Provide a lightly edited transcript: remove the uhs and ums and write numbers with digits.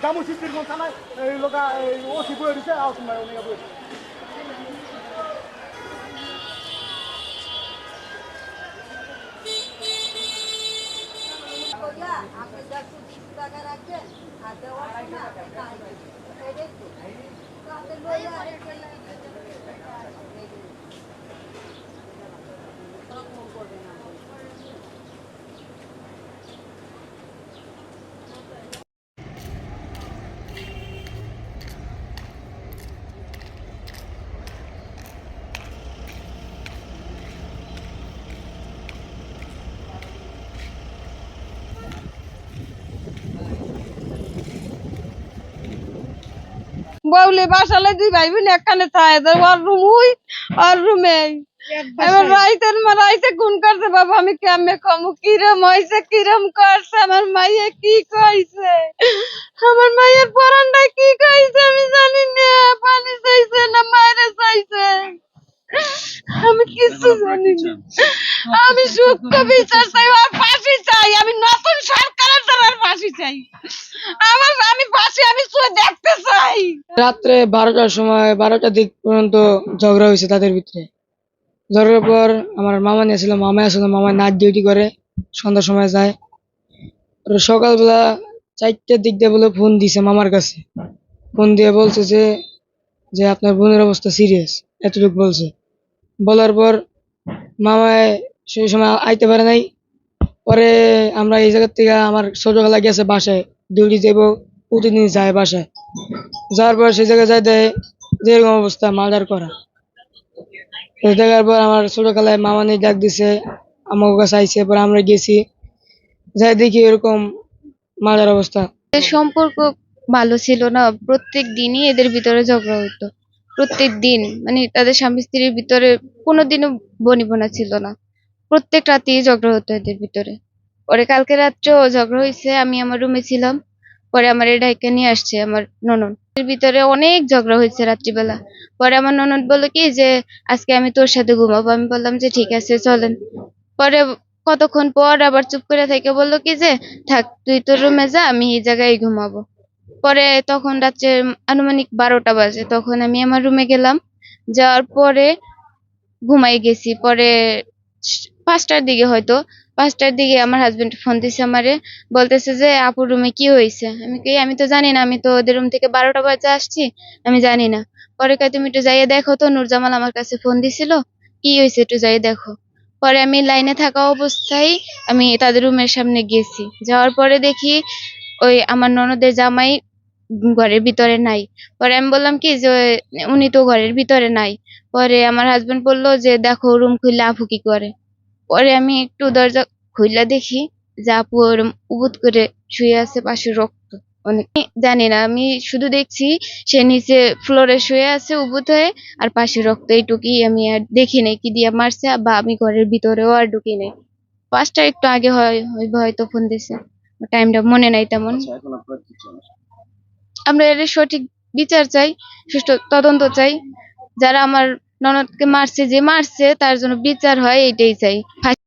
Kamu sisir kon sana loka o si boi risa out mai onega boi ya আপনি যা 200 টাকা রাখেন আর দেওয়া না এই তো তাহলে লইয়া আরেকটা বউলে বাসালে দুই ভাই বোন একখানে থাকে ওর রুম আর রুমে এবার রাইতে গুণ করছে বাবা আমি কেমনে কমু কিরম হয়েছে কিরম করছে আমার মাইয়ে কি কইছে আমার মাইয়ের পরানটাই কি কইছে আমি জানি না পানি চাইছে না মায়েরে চাইছে আমি কিছু জানি না আমি সূক্ষ্ম বিচার চাই আর ফাঁসি চাই আমি নতুন সরকারের দ্বারা ফাঁসি চাই আমি ফাঁসি আমি দেখতে চাই। রাত্রে 12টার সময় 12টার দিক পর্যন্ত ঝগড়া হয়েছে তাদের ভিতরে। ঝগড়ার পর আমার মামা নিয়েছিল, মামা আসলে মামা নাইট ডিউটি করে, সন্ধ্যার সময় যায়। সকালবেলা 4টার দিক দিয়ে বলে ফোন দিছে মামার কাছে, ফোন দিয়ে বলছে যে আপনার বোনের অবস্থা সিরিয়াস, এতটুকু বলছে। বলার পর মামায় সেই সময় আইতে পারে নাই। পরে আমরা এই জায়গার থেকে আমার ছোটবেলা গেছে বাসায়, ডিউটি যাবো প্রতিদিন যায় বাসায়। যাওয়ার পর সেই জায়গায় যাই দেয় যে এরকম অবস্থা, মার্ডার করা। দেখার পর আমার ছোটবেলায় মামা নিয়ে ডাক দিছে, আমার কাছে আইসে, পরে আমরা গেছি, যাই দেখি এরকম মার্ডার অবস্থা। সম্পর্ক ভালো ছিল না, প্রত্যেক দিনই এদের ভিতরে ঝগড়া হতো, প্রত্যেক দিন। মানে তাদের স্বামী স্ত্রীর ভিতরে কোনোদিনও বনিবনা ছিল না, প্রত্যেক রাতেই ঝগড়া হতো এদের ভিতরে। পরে কালকে রাত্রেও ঝগড়া হয়েছে, আমি আমার রুমে ছিলাম, পরে আমার এই ডাইকা নিয়ে আসছে আমার ননদ। এর ভিতরে অনেক ঝগড়া হয়েছে রাত্রিবেলা। পরে আমার ননদ বললো কি যে আজকে আমি তোর সাথে ঘুমাবো। আমি বললাম যে ঠিক আছে চলেন। পরে কতক্ষণ পর আবার চুপ করে থেকে বললো কি যে থাক তুই তোর রুমে যা, আমি এই জায়গায় ঘুমাবো। পরে তখন রাত্রে আনুমানিক 12টা বাজে, তখন আমি আমার রুমে গেলাম, যাওয়ার পরে ঘুমাই গেছি। পরে 5টার দিকে, হয়তো 5টার দিকে আমার হাজবেন্ড ফোন দিছে আমারে, বলতেছে যে আপুর রুমে কি হয়েছে। আমি তো জানি না, আমি তো ওদের রুম থেকে 12টা বাজে আসছি, আমি জানি না। পরে কয় তুমি একটু যাইয়ে দেখো তো, নুরজামাল আমার কাছে ফোন দিছিল, কি হয়েছে একটু যাইয়ে দেখো। পরে আমি লাইনে থাকা অবস্থায় আমি তাদের রুমের সামনে গেছি, যাওয়ার পরে দেখি ওই আমার ননদের জামাই ঘরের ভিতরে নাই। পরে আমি বললাম কি যে উনি তো ঘরের ভিতরে নাই। পরে আমার হাজবেন্ড বললো যে দেখো রুম খুললে আপু কি করে। পরে আমি একটু দরজা খুললা দেখি যে আপু ওরম উবুত করে শুয়ে আছে, পাশে রক্ত অনেক। জানি না, আমি শুধু দেখছি সে নিচে ফ্লোরে শুয়ে আছে উবুত হয়ে, আর পাশে রক্ত, এইটুকুই। আমি আর দেখি নাই কি দিয়ে মারছে, বা আমি ঘরের ভিতরেও আর ঢুকি নাই। 5টা একটু আগে হয়তো ফোন দিছে, টাইমটা মনে নাই তেমন। আচ্ছা, এখন আপনার কি চান? আমরা এর সঠিক বিচার চাই, সুষ্ঠু তদন্ত চাই। যারা আমার ননদকে মারছে, যে মারছে তার জন্য বিচার হয়, এটাই চাই।